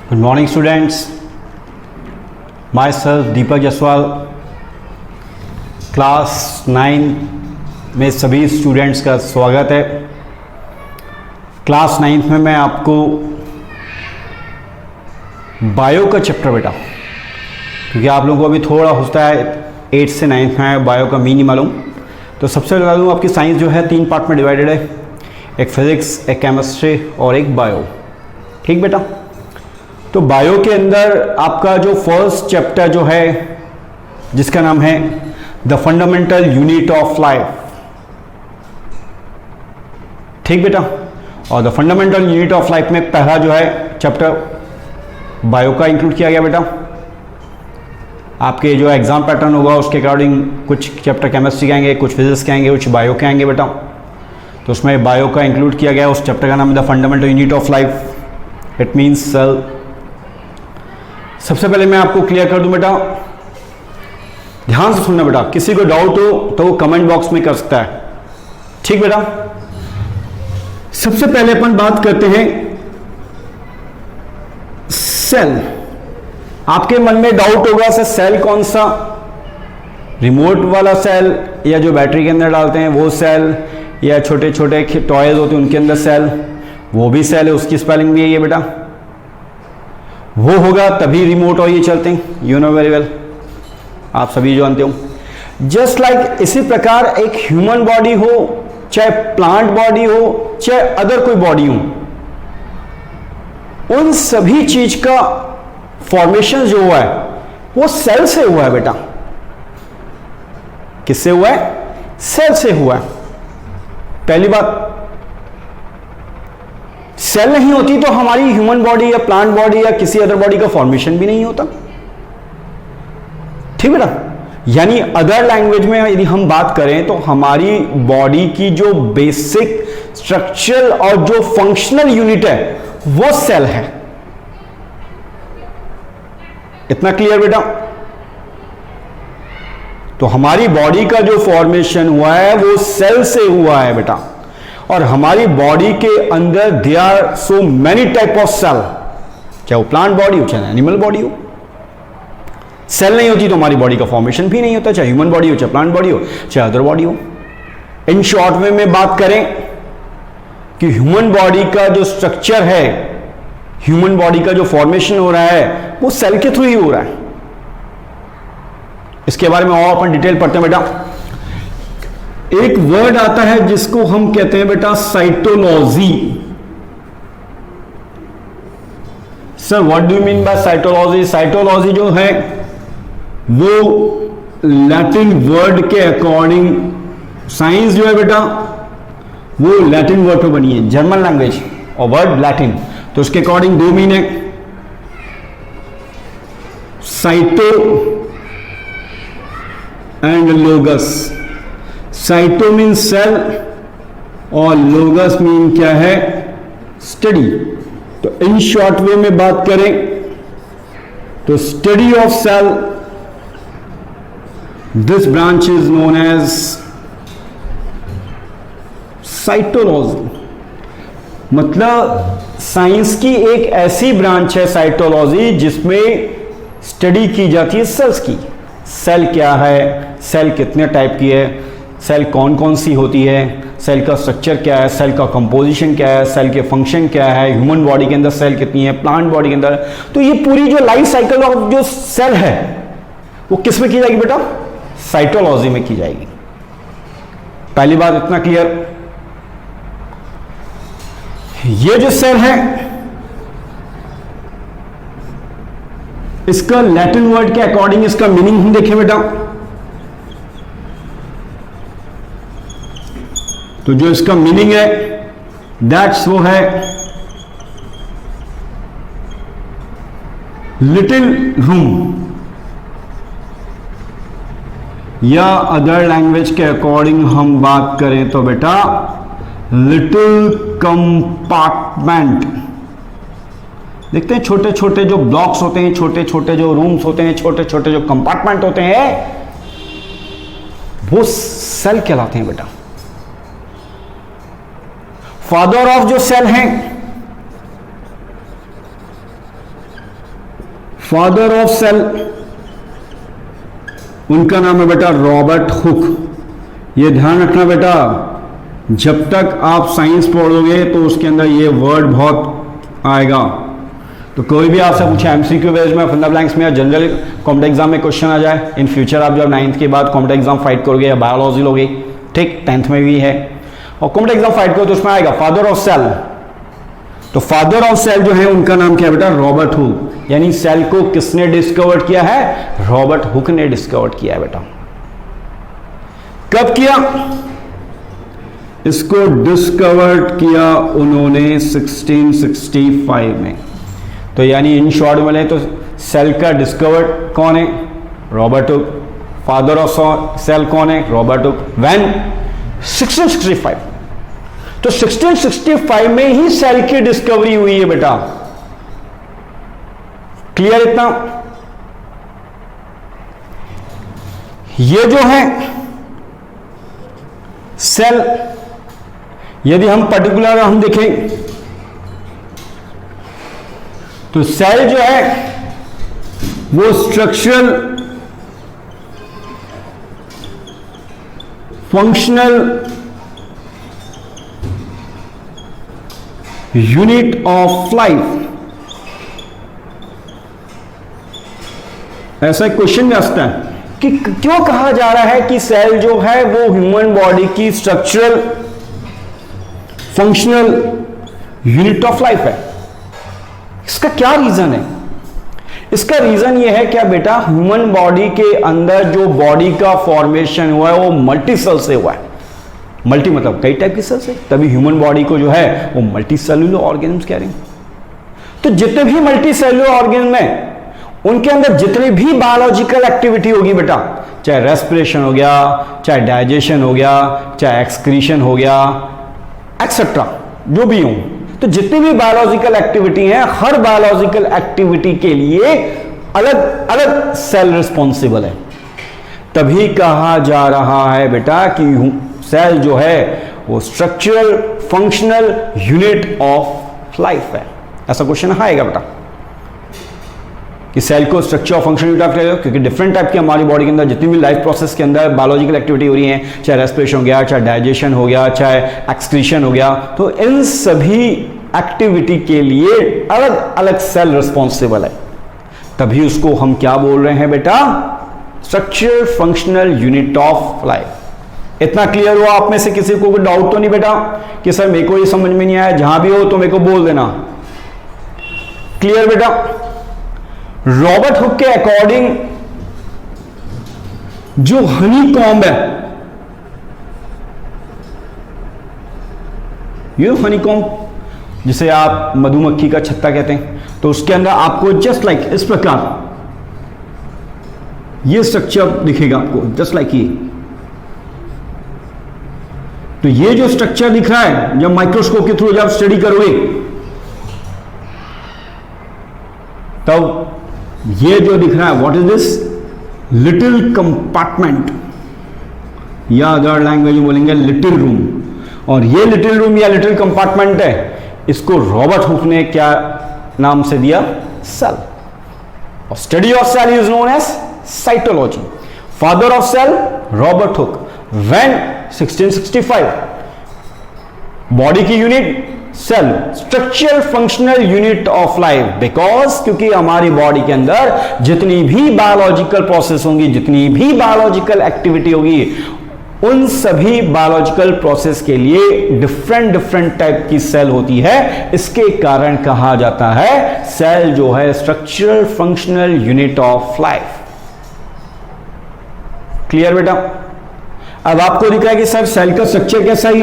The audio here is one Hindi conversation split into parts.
Good morning students, myself दीपक जसवाल, क्लास 9 में सभी स्टूडेंट्स का स्वागत है। क्लास 9 में मैं आपको बायो का चैप्टर बेटा, क्योंकि आप लोगों को अभी थोड़ा होता है 8 से 9 में बायो का मीन नहीं मालूम, तो सबसे बता दूँ आपकी साइंस जो है 3 पार्ट में डिवाइडेड है, एक फिजिक्स, एक केमिस्ट्री और एक बायो। ठीक बेटा, तो बायो के अंदर आपका जो फर्स्ट चैप्टर जो है जिसका नाम है the fundamental unit of life. ठीक बेटा, और the fundamental unit of life में पहला जो है चैप्टर बायो का इंक्लूड किया गया बेटा। आपके जो एग्जाम पैटर्न होगा उसके अकॉर्डिंग कुछ चैप्टर केमिस्ट्री के आएंगे, कुछ फिजिक्स के आएंगे, कुछ बायो के आएंगे बेटा। तो उसमें बायो का इंक्लूड किया गया, उस चैप्टर का नाम है the fundamental unit of life, it means cell. सबसे पहले मैं आपको क्लियर कर दूं बेटा, ध्यान से सुनना बेटा, किसी को डाउट हो तो वो कमेंट बॉक्स में कर सकता है। ठीक बेटा, सबसे पहले अपन बात करते हैं सेल। आपके मन में डाउट होगा सर सेल कौन सा, रिमोट वाला सेल या जो बैटरी के अंदर डालते हैं वो सेल, या छोटे छोटे टॉयज होते हैं उनके अंदर सेल, वो भी सेल है, उसकी स्पेलिंग भी है ये बेटा। वो होगा तभी रिमोट और ये चलते हैं, यू नो वेरी वेल, आप सभी जानते हो। जस्ट लाइक इसी प्रकार एक ह्यूमन बॉडी हो, चाहे प्लांट बॉडी हो, चाहे अदर कोई बॉडी हो, उन सभी चीज का फॉर्मेशन जो हुआ है वो सेल से हुआ है बेटा। किससे हुआ है? सेल से हुआ है। पहली बात, सेल नहीं होती तो हमारी ह्यूमन बॉडी या प्लांट बॉडी या किसी अदर बॉडी का फॉर्मेशन भी नहीं होता। ठीक है ना, यानी अदर लैंग्वेज में यदि हम बात करें तो हमारी बॉडी की जो बेसिक स्ट्रक्चरल और जो फंक्शनल यूनिट है वो सेल है। इतना क्लियर बेटा? तो हमारी बॉडी का जो फॉर्मेशन हुआ है वो सेल से हुआ है बेटा। और हमारी बॉडी के अंदर there are so many type of cell, चाहे वो प्लांट बॉडी हो चाहे एनिमल बॉडी हो। सेल नहीं होती तो हमारी बॉडी का फॉर्मेशन भी नहीं होता, चाहे ह्यूमन बॉडी हो, चाहे प्लांट बॉडी हो, चाहे अदर बॉडी हो। इन शॉर्ट में बात करें कि ह्यूमन बॉडी का जो स्ट्रक्चर है, ह्यूमन बॉडी का जो फॉर्मेशन हो रहा है वो सेल के थ्रू ही हो रहा है। इसके बारे में और अपन डिटेल पढ़ते हैं बेटा। एक वर्ड आता है जिसको हम कहते हैं बेटा cytology. Sir what do you mean by cytology? Cytology जो है वो लैटिन वर्ड के अकॉर्डिंग, साइंस जो है बेटा वो लैटिन वर्ड पे बनी है, जर्मन लैंग्वेज और वर्ड लैटिन, तो उसके अकॉर्डिंग दो मीन है, cyto and logos. Cyto mean cell और लोगस मीन क्या है? स्टडी। तो इन शॉर्ट वे में बात करें तो study of cell, this branch is known as cytology. मतलब साइंस की एक ऐसी ब्रांच है साइटोलॉजी जिसमें स्टडी की जाती है सेल्स की। सेल क्या है, सेल कितने टाइप की है, सेल कौन कौन सी होती है, सेल का स्ट्रक्चर क्या है, सेल का कंपोजिशन क्या है, सेल के फंक्शन क्या है, ह्यूमन बॉडी के अंदर सेल कितनी है, प्लांट बॉडी के अंदर। तो ये पूरी जो लाइफ साइकिल ऑफ जो सेल है वो किस में की जाएगी बेटा? साइटोलॉजी में की जाएगी। पहली बात इतना क्लियर। ये जो सेल है इसका लैटिन वर्ड के अकॉर्डिंग इसका मीनिंग हम देखें बेटा, तो जो इसका मीनिंग है दैट्स वो है लिटिल रूम, या अदर लैंग्वेज के अकॉर्डिंग हम बात करें तो बेटा लिटिल कंपार्टमेंट। देखते हैं छोटे छोटे जो ब्लॉक्स होते हैं, छोटे छोटे जो रूम्स होते हैं, छोटे छोटे जो कंपार्टमेंट होते हैं, वो सेल कहलाते हैं बेटा। फादर ऑफ जो सेल हैं फादर ऑफ सेल, उनका नाम है बेटा रॉबर्ट हुक। ये ध्यान रखना बेटा, जब तक आप साइंस पढ़ोगे तो उसके अंदर ये वर्ड बहुत आएगा। तो कोई भी आपसे पूछे एमसीक्यू बेस्ड में, फंडा ब्लैंक्स में या जनरल कॉम्पिटेटिव एग्जाम में क्वेश्चन आ जाए, इन फ्यूचर आप जब 9th के बाद कॉम्पिटेटिव एग्जाम फाइट करोगे या बायोलॉजी लोगे, ठीक, 10th में भी है, और कॉम्पिटेटिव एग्जाम फाइट करो तो उसमें आएगा फादर ऑफ सेल। तो फादर ऑफ सेल जो है उनका नाम क्या है बेटा? Robert Hooke. यानी सेल को किसने डिस्कवर किया है? रॉबर्ट हुक ने डिस्कवर किया है बेटा। कब किया? इसको डिस्कवर्ड किया उन्होंने 1665 में। तो यानी इन शॉर्ट बोले तो सेल का डिस्कवर्ड कौन है? Robert Hooke. Father of cell कौन है? Robert Hooke. व्हेन? 1665। तो 1665 में ही सेल की डिस्कवरी हुई है बेटा। क्लियर इतना? ये जो है सेल, यदि हम पर्टिकुलर हम देखें तो सेल जो है वो structural, functional unit of life. ऐसा एक क्वेश्चन में आता है कि क्यों कहा जा रहा है कि सेल जो है वो ह्यूमन बॉडी की structural functional unit of life है। इसका क्या रीजन है? इसका रीजन ये है क्या बेटा, ह्यूमन बॉडी के अंदर जो बॉडी का फॉर्मेशन हुआ है वो मल्टी सेल से हुआ है। मल्टी मतलब कई टाइप की सेल से, तभी ह्यूमन बॉडी को जो है वो मल्टी सेलुलर ऑर्गेनिज्म कह रहे हैं। तो जितने भी मल्टी सेलुलर ऑर्गेनिज्म है उनके अंदर जितनी भी बायोलॉजिकल एक्टिविटी होगी बेटा, चाहे रेस्पिरेशन हो गया, चाहे डाइजेशन हो गया, चाहे एक्सक्रीशन हो गया, एक्सेट्रा, जो भी हो, तो जितनी भी बायोलॉजिकल एक्टिविटी है, हर बायोलॉजिकल एक्टिविटी के लिए अलग अलग सेल रिस्पॉन्सिबल है। तभी कहा जा रहा है बेटा कि सेल जो है वो structural functional unit of life है। ऐसा क्वेश्चन आएगा बेटा कि सेल को structure of function unit of life, क्योंकि डिफरेंट टाइप की हमारी बॉडी के अंदर जितनी भी लाइफ प्रोसेस के अंदर बायोलॉजिकल एक्टिविटी हो रही है, चाहे रेस्पिरेशन हो गया, चाहे डाइजेशन हो गया, चाहे एक्सक्रीशन हो गया, तो इन सभी एक्टिविटी के लिए अलग अलग सेल रिस्पॉन्सिबल है। तभी उसको हम क्या बोल रहे हैं बेटा? Structure functional unit of life. इतना क्लियर हुआ? आप में से किसी को कोई डाउट तो नहीं बेटा कि सर मेरे को ये समझ में नहीं आया? जहां भी हो तो मेरे को बोल देना। क्लियर बेटा? रॉबर्ट हुक के अकॉर्डिंग जो हनी कॉम्ब है, ये हनी कॉम्ब जिसे आप मधुमक्खी का छत्ता कहते हैं, तो उसके अंदर आपको जस्ट लाइक इस प्रकार ये स्ट्रक्चर दिखेगा आपको, जस्ट लाइक ये। तो ये जो स्ट्रक्चर दिख रहा है, जब माइक्रोस्कोप के थ्रू जब स्टडी करोगे तब ये जो दिख रहा है, what is this? Little compartment, या अदर लैंग्वेज में बोलेंगे लिटिल रूम। और ये लिटिल रूम या लिटिल कंपार्टमेंट है, इसको रॉबर्ट हुक ने क्या नाम से दिया? सेल। और study of cell is known as cytology. Father of cell Robert Hooke. When? 1665। Body की unit cell, structural functional unit of life. Because क्योंकि हमारी बॉडी के अंदर जितनी भी बायोलॉजिकल प्रोसेस होंगी, जितनी भी बायोलॉजिकल एक्टिविटी होगी, उन सभी बायोलॉजिकल प्रोसेस के लिए डिफरेंट डिफरेंट टाइप की सेल होती है। इसके कारण कहा जाता है सेल जो है structural functional unit of life. Clear बेटा? अब आपको दिख रहा है कि सर सेल का स्ट्रक्चर कैसा ही,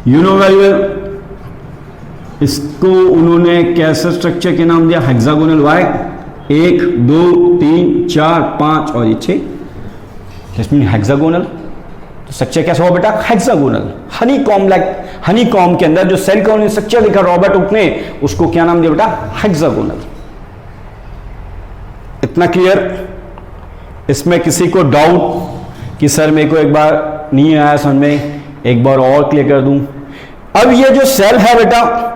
यू नो वेरी वेल। इसको उन्होंने कैसे स्ट्रक्चर के नाम दिया? हेक्सागोनल। वाई? 1 2 3 4 5 और ये 6, इसमें हेक्सागोनल। तो स्ट्रक्चर कैसा हुआ बेटा? Hexagonal. Honey comb, like Honey comb के अंदर जो सेल का स्ट्रक्चर लिखा रॉबर्ट हुक ने, उसको क्या नाम दिया बेटा? हेक्सागोनल। इतना क्लियर? इसमें किसी को डाउट कि सर मेरे को एक बार नहीं आया समझ में, एक बार और क्लियर कर दूं? अब ये जो सेल है बेटा,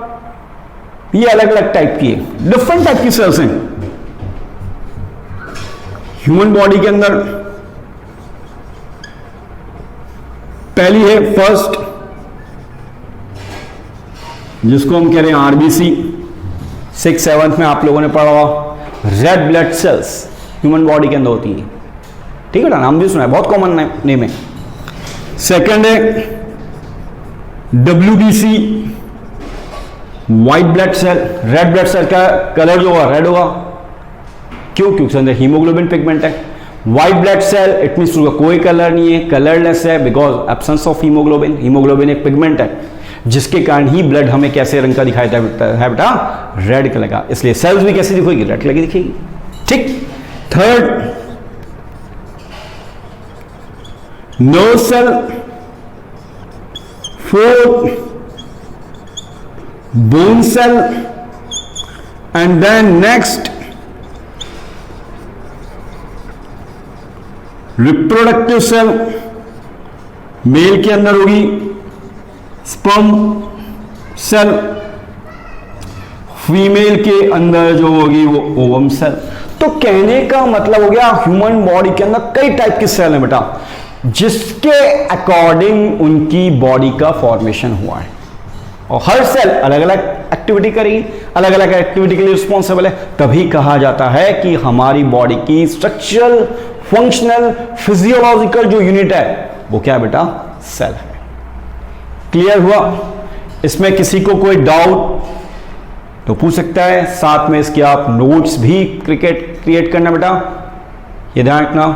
ये अलग अलग टाइप की है, डिफरेंट टाइप की सेल्स हैं। ह्यूमन बॉडी के अंदर पहली है फर्स्ट, जिसको हम कह रहे हैं आरबीसी। 6th-7th में आप लोगों ने पढ़ा हुआ, red blood cells human body के अंदर होती है, ठीक है ना, नाम भी सुना है, बहुत कॉमन नेम है। सेकंड है WBC, white blood cell. Red blood cell का कलर जो होगा रेड होगा, क्यों? क्योंकि उसके अंदर हीमोग्लोबिन पिगमेंट है। White blood cell it means उसका कोई कलर नहीं है, कलरलेस है, because absence of haemoglobin. Haemoglobin एक पिगमेंट है जिसके कारण ही ब्लड हमें कैसे रंग का दिखाई देता है बेटा, रेड कलर का, इसलिए सेल्स भी कैसे दिखेगी, रेड कलर की दिखेगी, ठीक। Third nerve cell. Fourth bone cell, and then next reproductive cell, male के अंदर होगी स्पर्म सेल, फीमेल के अंदर जो होगी वो ओवम सेल। तो कहने का मतलब हो गया ह्यूमन बॉडी के अंदर कई टाइप की सेल है बेटा, जिसके अकॉर्डिंग उनकी बॉडी का फॉर्मेशन हुआ है, और हर सेल अलग अलग एक्टिविटी करेगी, अलग अलग एक्टिविटी के लिए रिस्पॉन्सिबल है। तभी कहा जाता है कि हमारी बॉडी की स्ट्रक्चरल, फंक्शनल, फिजियोलॉजिकल जो यूनिट है वो क्या बेटा, सेल है। क्लियर हुआ? इसमें किसी को कोई डाउट तो पूछ सकता है, साथ में इसके आप नोट्स भी क्रिएट करना बेटा, ये ध्यान रखना,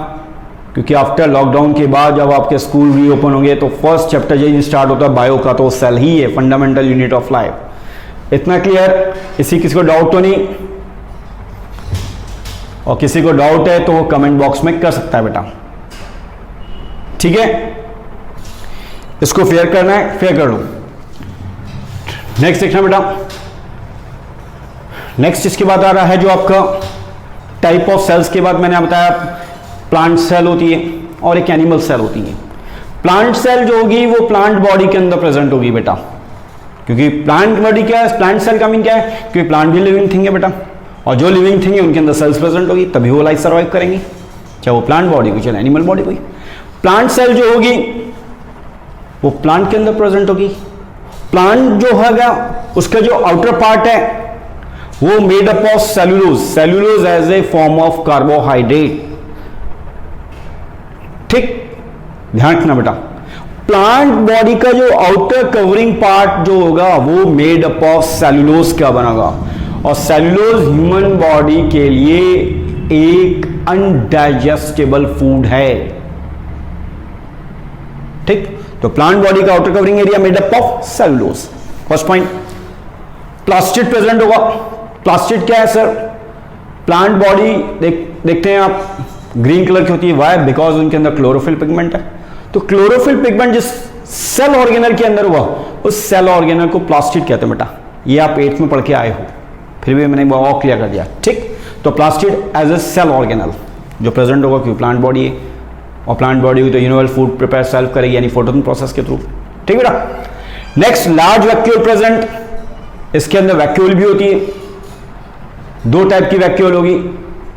क्योंकि आफ्टर लॉकडाउन के बाद जब आपके स्कूल रीओपन होंगे तो फर्स्ट चैप्टर यही स्टार्ट होता है बायो का, तो सेल ही है फंडामेंटल यूनिट ऑफ लाइफ। इतना क्लियर? इसी किसी को डाउट तो नहीं? और किसी को डाउट है तो वो कमेंट बॉक्स में कर सकता है बेटा, ठीक है। इसको फेयर करना है, फेयर कर लो। नेक्स्ट देखना बेटा, नेक्स्ट इसके बाद आ रहा है जो आपका टाइप ऑफ सेल्स के बाद मैंने बताया प्लांट सेल होती है और एक एनिमल सेल होती है। प्लांट सेल जो होगी वो प्लांट बॉडी के अंदर प्रेजेंट होगी बेटा, क्योंकि प्लांट बॉडी क्या है, प्लांट सेल का मीन क्या है, क्योंकि प्लांट भी लिविंग थिंग है बेटा, और जो लिविंग थिंग है उनके अंदर सेल्स प्रेजेंट होगी, तभी वो लाइफ सर्वाइव करेंगी, चाहे वो प्लांट बॉडी हुई चाहे एनिमल बॉडी हुई। प्लांट सेल जो होगी वो प्लांट के अंदर प्रेजेंट होगी। प्लांट जो है उसका जो आउटर पार्ट है वो made up of cellulose, cellulose as a form of carbohydrate, ठीक, ध्यान रखना बेटा। प्लांट बॉडी का जो आउटर कवरिंग पार्ट जो होगा वो मेड अप ऑफ सेल्यूलोज का बना होगा, और सेल्यूलोज ह्यूमन बॉडी के लिए एक अनडाइजेस्टेबल फूड है, ठीक। तो प्लांट बॉडी का outer covering area made up of cellulose. First point. Plastid present होगा। प्लास्टिड क्या है सर? प्लांट बॉडी देखते हैं आप ग्रीन कलर की होती है, वाई? बिकॉज उनके अंदर क्लोरोफिल पिगमेंट है। तो क्लोरोफिल पिगमेंट जिस सेल ऑर्गेनल के अंदर हुआ उस सेल ऑर्गेनल को प्लास्टिड कहते हैं बेटा, ये आप 8th में पढ़ के आए हो, फिर भी मैंने और क्लियर कर दिया, ठीक। तो plastid as a cell organelle जो प्रेजेंट होगा, क्योंकि प्लांट बॉडी है, और प्लांट बॉडी हुई तो यूनिवर्सल फूड प्रिपेयर सेल्फ करेगी, यानी फोटोसिंथेसिस प्रोसेस के थ्रू, ठीक बेटा। नेक्स्ट लार्ज वैक्यूल प्रेजेंट, इसके अंदर वैक्यूल भी होती है, दो टाइप की वैक्यूल होगी,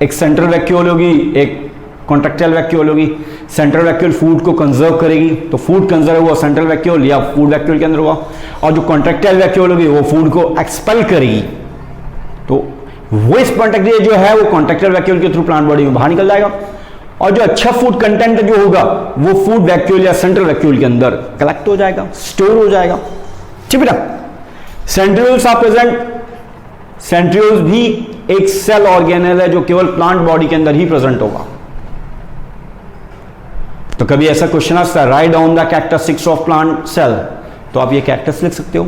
एक सेंट्रल वैक्यूल होगी, एक कॉन्ट्रैक्टाइल वैक्यूल होगी। सेंट्रल वैक्यूल फूड को कंजर्व करेगी, तो फूड कंजर्व हुआ सेंट्रल वैक्यूल या फूड वैक्यूल के अंदर होगा, और जो कॉन्ट्रैक्टाइल वैक्यूल होगी वो फूड को एक्सपेल करेगी, तो वो इस कॉन्ट्रैक्टाइल जो है वो कॉन्ट्रैक्टाइल वैक्यूल के थ्रू प्लांट बॉडी में बाहर निकल जाएगा, और जो अच्छा फूड कंटेंट जो होगा वो फूड वैक्यूल या सेंट्रल वैक्यूल के अंदर कलेक्ट हो जाएगा, स्टोर हो जाएगा, ठीक बेटा। Centrioles are present. सेंट्रियोल्स भी एक सेल ऑर्गेनल है जो केवल प्लांट बॉडी के अंदर ही प्रेजेंट होगा। तो कभी ऐसा क्वेश्चन आता है, write down the characteristics of plant cell, तो आप ये कैरेक्टर्स लिख सकते हो,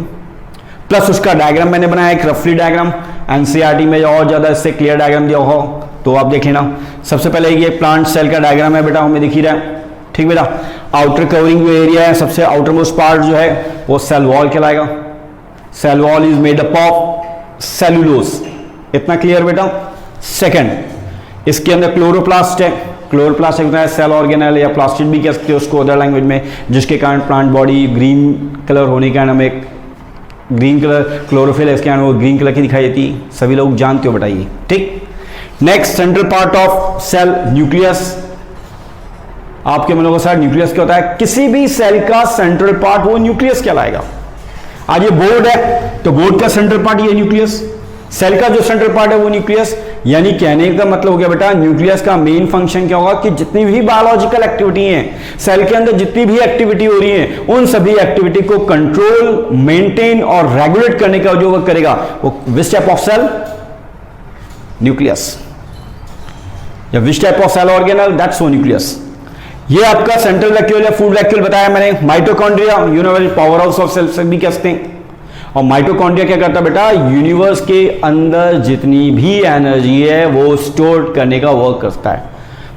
प्लस उसका डायग्राम मैंने बनाया एक रफली डायग्राम, एनसीईआरटी में और ज्यादा इससे क्लियर डायग्राम दिया हो तो आप देख लेना। सबसे पहले ये प्लांट सेल का डायग्राम है बेटा, हमें दिख ही रहा है, ठीक बेटा। आउटर कवरिंग जो एरिया है, सबसे आउटर मोस्ट पार्ट जो है वो सेल वॉल कहलाएगा। Cell wall is made up of cellulose, इतना क्लियर बेटा। सेकंड, इसके अंदर क्लोरोप्लास्ट है। क्लोरोप्लास्ट होता है सेल ऑर्गेनल या प्लास्टिड भी कह सकते हो उसको अदर लैंग्वेज में, जिसके कारण प्लांट बॉडी ग्रीन कलर होने के कारण हमें ग्रीन कलर क्लोरोफिल है, इसके कारण वो ग्रीन कलर की दिखाई देती है, सभी लोग जानते हो बेटा ये, ठीक। Next central part of cell nucleus. आपके मन होगा सर न्यूक्लियस क्या होता है? किसी भी सेल का सेंट्रल पार्ट वो न्यूक्लियस कहलाएगा। आज ये बोर्ड है तो बोर्ड का सेंट्रल पार्ट ये न्यूक्लियस, सेल का जो सेंट्रल पार्ट है वो न्यूक्लियस। यानी कहने का मतलब हो गया बेटा न्यूक्लियस का मेन फंक्शन क्या होगा कि जितनी भी बायोलॉजिकल एक्टिविटी है सेल के अंदर, जितनी भी एक्टिविटी हो रही है उन सभी एक्टिविटी को कंट्रोल, मेंटेन और रेगुलेट करने का जो वर्क करेगा वो which type of cell? Nucleus. या which type of cell organelle? That's वो न्यूक्लियस। ये आपका सेंट्रल वैक्यूल या फूड वैक्यूल बताया मैंने। Mitochondria universal power house of cell से भी कहते हैं। और माइटोकॉन्ड्रिया क्या करता है बेटा? यूनिवर्स के अंदर जितनी भी एनर्जी है वो स्टोर करने का वर्क करता है।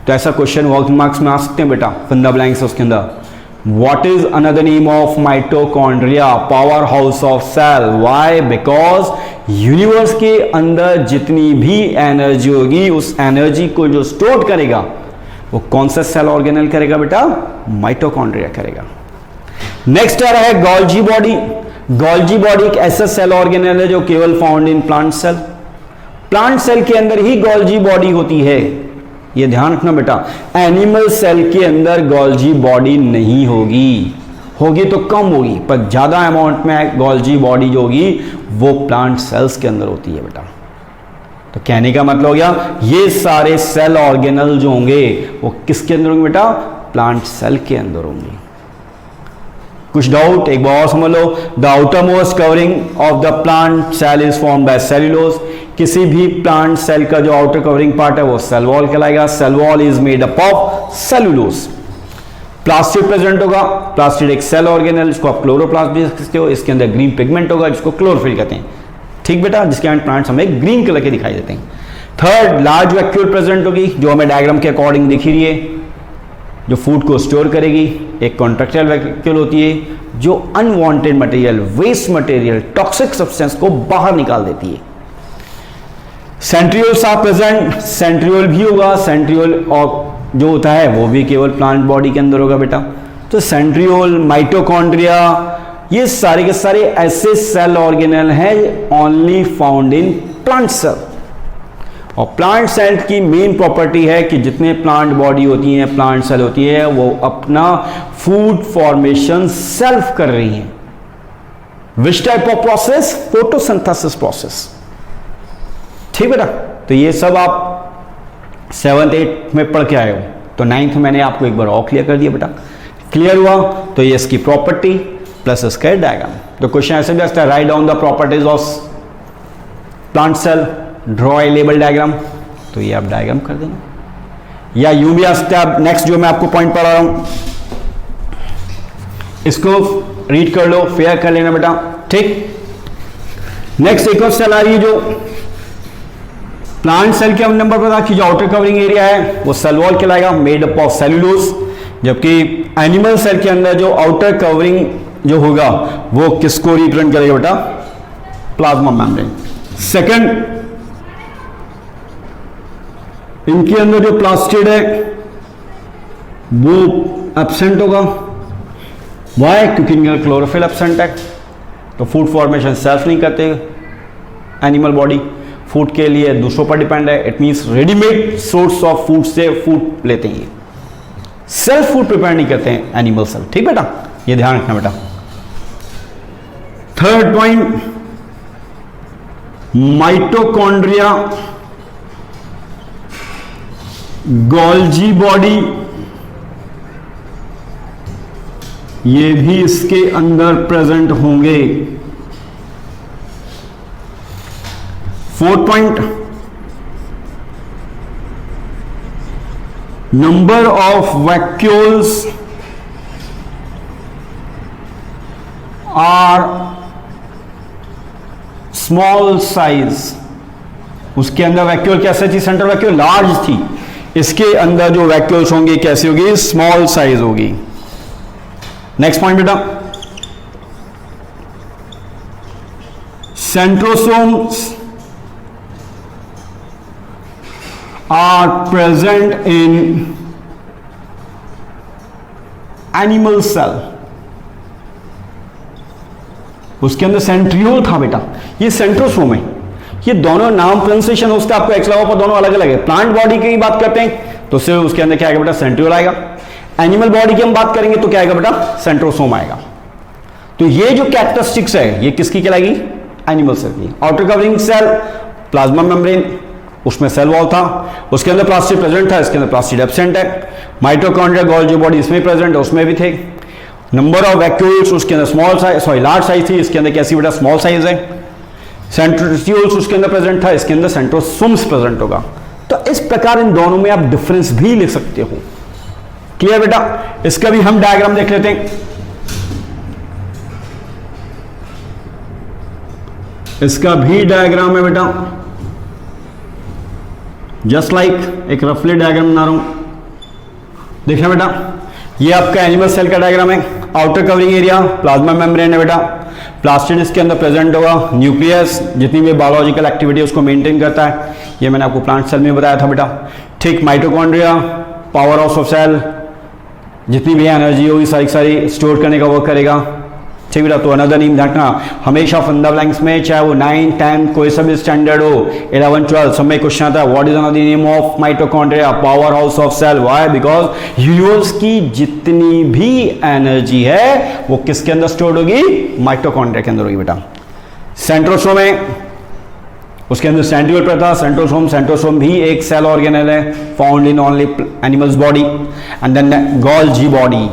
तो ऐसा क्वेश्चन वर्क मार्क्स में आ सकते हैं बेटा, फंडा ब्लैंक्स उसके अंदर। What is another name of mitochondria? Power house of cell. Why? Because universe के अंदर जितनी भी एनर्जी होगी उस एनर्जी को जो स्टोर करेगा वो कौन सा सेल ऑर्गेनल करेगा बेटा? माइटोकॉन्ड्रिया करेगा। नेक्स्ट आ रहा है गोल्जी बॉडी। गोल्जी बॉडी एक ऐसा सेल ऑर्गेनल है जो केवल found in plant cell. Plant cell के अंदर ही गोल्जी बॉडी होती है, ये ध्यान रखना बेटा। एनिमल सेल के अंदर गोल्जी बॉडी नहीं होगी, होगी तो कम होगी, पर ज्यादा अमाउंट में गोल्जी बॉडी जो होगी वो प्लांट सेल्स के अंदर होती है बेटा। तो कहने का मतलब हो गया ये सारे सेल ऑर्गेनल जो होंगे वो किसके अंदर होंगे बेटा? प्लांट सेल के अंदर होंगे। कुछ डाउट? एक बार और समझ लो। The outermost covering of the plant cell is form by cellulose. किसी भी प्लांट सेल का जो आउटर कवरिंग पार्ट है वो सेल वॉल कहलाएगा। Cell wall is made up of cellulose. Plastid present होगा। प्लास्टिड एक सेल ऑर्गेनल जिसको आप क्लोरोप्लास्ट भी कहते हो। इसके अंदर ग्रीन पिगमेंट होगा जिसको क्लोरोफिल कहते हैं, ठीक बेटा, जिसके अंदर प्लांट्स हमें ग्रीन कलर के दिखाई देते हैं। थर्ड, लार्ज वैक्यूल प्रेजेंट होगी जो हमें डायग्राम के अकॉर्डिंग दिख रही है, जो फूड को स्टोर करेगी। एक कॉन्ट्रैक्टाइल वैक्यूल होती है जो unwanted material, waste material, toxic substance को बाहर निकाल देती है। Centrioles are present. सेंट्रियोल भी होगा। सेंट्रियोल और जो होता है वो भी केवल प्लांट बॉडी के अंदर होगा बेटा। तो सेंट्रियोल, माइटोकॉन्ड्रिया, ये सारे के सारे ऐसे सेल ऑर्गेनल हैं only found in plant cell. और प्लांट सेल की मेन प्रॉपर्टी है कि जितने प्लांट बॉडी होती हैं, प्लांट सेल होती है, वो अपना फूड फॉर्मेशन सेल्फ कर रही हैं। विच type of process? Photosynthesis process, ठीक बेटा। तो ये सब आप 7th 8th में पढ़ के आए हो, तो 9th में मैंने आपको एक बार और क्लियर कर दिया बेटा। क्लियर हुआ? तो ये इसकी प्रॉपर्टी प्लस इसका डायग्राम। तो क्वेश्चन ऐसे भी आता है, write down the properties of plant cell, draw a label diagram. तो ये आप डायग्राम कर देना, या यूं भी आ सकता है। नेक्स्ट जो मैं आपको पॉइंट पढ़ा रहा हूं इसको रीड कर लो, फेयर कर लेना बेटा, ठीक। नेक्स्ट एक और सेल आ रही है जो प्लांट सेल के नंबर पर कि जो आउटर कवरिंग एरिया है वो सेल वॉल कहलाएगा, मेड अप ऑफ सेल्यूलोज। जबकि एनिमल सेल के अंदर जो आउटर कवरिंग जो होगा वो किसको रिप्रेजेंट करेगा बेटा? Plasma membrane. सेकंड, इनके अंदर जो प्लास्टिड है वो एब्सेंट होगा। वाई? क्योंकि इनका क्लोरोफिल एब्सेंट है, तो फूड फॉर्मेशन सेल्फ नहीं करते एनिमल बॉडी, फूड के लिए दूसरों पर डिपेंड है। It means readymade source of food से फूड लेते हैं, सेल्फ फूड प्रिपेयर नहीं करते हैं एनिमल सेल, ठीक बेटा, ये ध्यान रखना बेटा। Third point, mitochondria, Golgi body, ये भी इसके अंदर प्रेजेंट होंगे। Fourth point, number of vacuoles are small size. उसके अंदर वैक्यूल कैसे थी? सेंट्रल वैक्यूल लार्ज थी, इसके अंदर जो वैक्यूल्स होंगे कैसी होगी? स्मॉल साइज होगी। नेक्स्ट पॉइंट बेटा, centrosomes are present in animal cell. उसके अंदर सेंट्रियोल था बेटा, ये सेंट्रोसोम है, ये दोनों नाम प्रोनाउंसिएशन उसका आपको एक्स लगा पर दोनों अलग अलग है। प्लांट बॉडी की बात करते हैं तो सिर्फ उसके अंदर क्या आएगा बेटा, सेंट्रियोल आएगा। एनिमल बॉडी की हम बात करेंगे तो क्या आएगा बेटा, सेंट्रोसोम आएगा। तो ये जो कैरेक्टरिस्टिक्स है ये किसकी कहलाएगी, एनिमल सेल की। Outer covering cell plasma membrane, उसमें सेल वॉल था, उसके अंदर प्लास्टिड प्रेजेंट था, इसके अंदर प्लास्टिड एब्सेंट है। माइटोकॉन्ड्रिया गोल्जी बॉडी इसमें प्रेजेंट है, उसमें भी थे। नंबर ऑफ वैक्यूल्स उसके अंदर small size, sorry large size थी, इसके अंदर कैसी बेटा स्मॉल साइज है। सेंट्रोसियोल्स उसके अंदर प्रेजेंट था, इसके अंदर सेंट्रोसोम्स प्रेजेंट होगा। तो इस प्रकार इन दोनों में आप डिफरेंस भी लिख सकते हो। क्लियर बेटा, इसका भी हम डायग्राम देख लेते हैं। इसका भी डायग्राम है बेटा, जस्ट लाइक एक रफली डायग्राम बना रहा हूं, देखना बेटा। ये आपका एनिमल सेल का डायग्राम है। Outer covering area plasma membrane है बेटा, प्लास्टिड इसके अंदर प्रेजेंट होगा। न्यूक्लियस जितनी भी बायोलॉजिकल एक्टिविटी उसको मेंटेन करता है, ये मैंने आपको प्लांट सेल में बताया था बेटा। ठीक, mitochondria power house of cell, जितनी भी एनर्जी होगी सारी सारी स्टोर करने का वर्क करेगा। ठीक बेटा, तो अनदर नेम रखना हमेशा फंडा ब्लैंक्स में, चाहे वो 9, 10 कोई सा भी स्टैंडर्ड हो, 11, 12 सब में क्वेश्चन आता है what is another name of mitochondria, power house of cell. Why? Because universe की जितनी भी एनर्जी है वो किसके अंदर स्टोर्ड होगी, माइटोकॉन्ड्रिया के अंदर होगी बेटा। सेंट्रोसोम है, उसके अंदर सेंट्रियोल पर था सेंट्रोसोम। सेंट्रोसोम भी एक सेल ऑर्गेनेल है, found in only animal's body. And then Golgi body,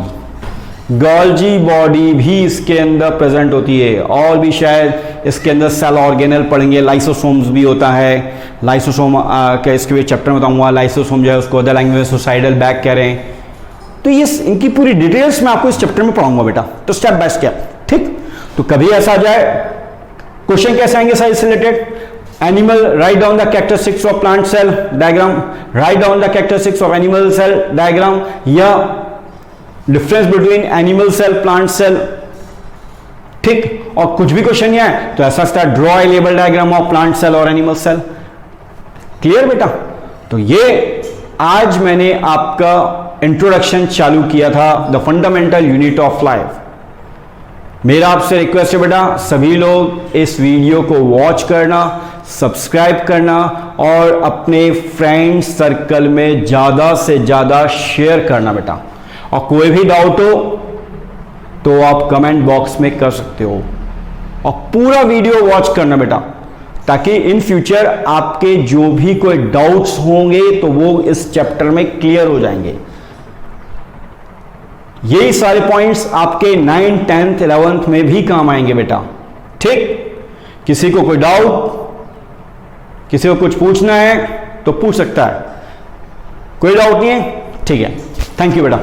Golgi body भी इसके अंदर प्रेजेंट होती है। और भी शायद इसके अंदर सेल ऑर्गेनल पढ़ेंगे, लाइसोसोम्स भी होता है। लाइसोसोम का इसके भी चैप्टर में बताऊंगा। लाइसोसोम जो है उसको अदर लैंग्वेज में सुसाइडल बैग कह रहे हैं। तो ये इनकी पूरी डिटेल्स मैं आपको इस चैप्टर में पढ़ाऊंगा बेटा, तो स्टेप बाय स्टेप। ठीक, तो कभी ऐसा आ जाए क्वेश्चन कैसे आएंगे साइज से रिलेटेड, animal write down the characteristics of plant cell diagram, write down the characteristics of animal cell diagram, या difference between animal cell plant cell. ठीक, और कुछ भी क्वेश्चन नहीं है तो ऐसा start draw a label diagram of plant cell और एनिमल सेल। क्लियर बेटा, तो ये आज मैंने आपका इंट्रोडक्शन चालू किया था the fundamental unit of life. मेरा आपसे रिक्वेस्ट है बेटा, सभी लोग इस वीडियो को वॉच करना, सब्सक्राइब करना और अपने फ्रेंड सर्कल में ज्यादा से ज्यादा शेयर करना बेटा। और कोई भी डाउट हो तो आप कमेंट बॉक्स में कर सकते हो, और पूरा वीडियो वॉच करना बेटा, ताकि इन फ्यूचर आपके जो भी कोई डाउट्स होंगे तो वो इस चैप्टर में क्लियर हो जाएंगे। यही सारे पॉइंट्स आपके 9th, 10th, 11th में भी काम आएंगे बेटा। ठीक, किसी को कोई डाउट, किसी को कुछ पूछना है तो पूछ सकता है, कोई डाउट नहीं है। ठीक है, थैंक यू बेटा।